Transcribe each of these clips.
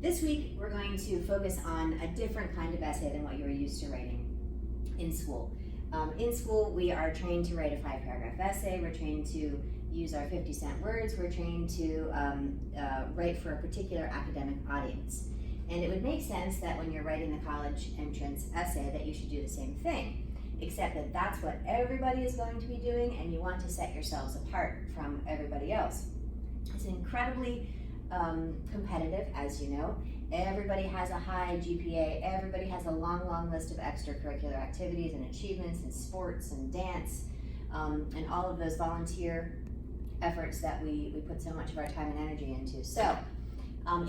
This week, we're going to focus on a different kind of essay than what you were used to writing in school. In school, we are trained to write a 5-paragraph essay. We're trained to use our 50-cent words. We're trained to write for a particular academic audience. And it would make sense that when you're writing the college entrance essay that you should do the same thing, except that that's what everybody is going to be doing, and you want to set yourselves apart from everybody else. It's incredibly competitive, as you know. Everybody has a high GPA. Everybody has a long list of extracurricular activities and achievements and sports and dance and all of those volunteer efforts that we put so much of our time and energy into. So,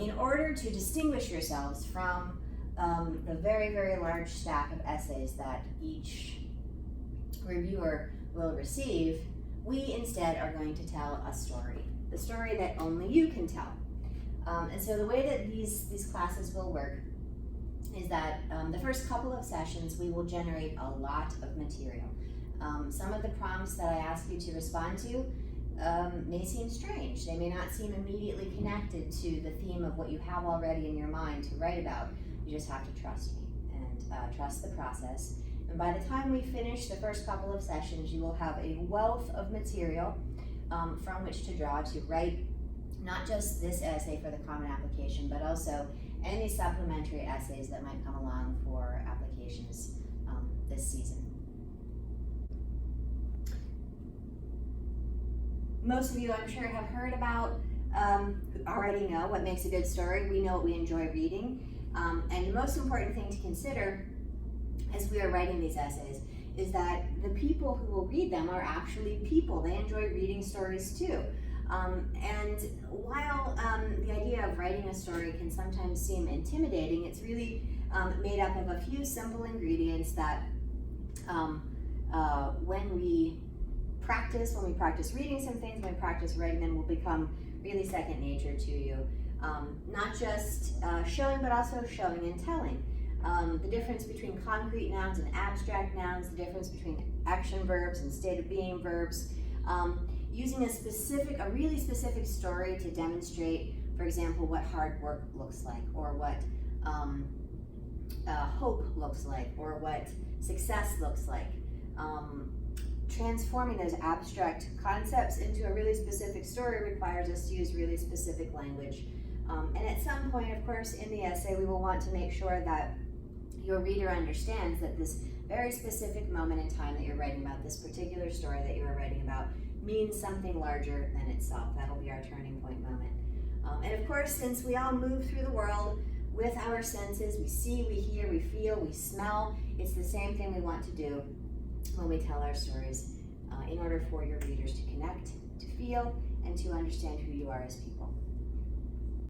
in order to distinguish yourselves from the very large stack of essays that each reviewer will receive, we instead are going to tell a story, the story that only you can tell. And so the way that these classes will work is that the first couple of sessions we will generate a lot of material. Some of the prompts that I ask you to respond to may seem strange. They may not seem immediately connected to the theme of what you have already in your mind to write about. You just have to trust me and trust the process. And by the time we finish the first couple of sessions, you will have a wealth of material from which to draw to write not just this essay for the Common Application, but also any supplementary essays that might come along for applications this season. Most of you, I'm sure, have heard about, already know what makes a good story. We know what we enjoy reading. And the most important thing to consider as we are writing these essays is that the people who will read them are actually people. They enjoy reading stories too. And while the idea of writing a story can sometimes seem intimidating, it's really made up of a few simple ingredients that when we practice reading some things, when we practice writing them, will become really second nature to you. Not just showing, but also showing and telling. The difference between concrete nouns and abstract nouns, the difference between action verbs and state of being verbs. Using a really specific story to demonstrate, for example, what hard work looks like, or what hope looks like, or what success looks like. Transforming those abstract concepts into a really specific story requires us to use really specific language. And at some point, of course, in the essay, we will want to make sure that your reader understands that this very specific moment in time that you're writing about, this particular story that you are writing about, means something larger than itself. That'll be our turning point moment. And of course, since we all move through the world with our senses, we see, we hear, we feel, we smell, it's the same thing we want to do when we tell our stories in order for your readers to connect, to feel, and to understand who you are as people.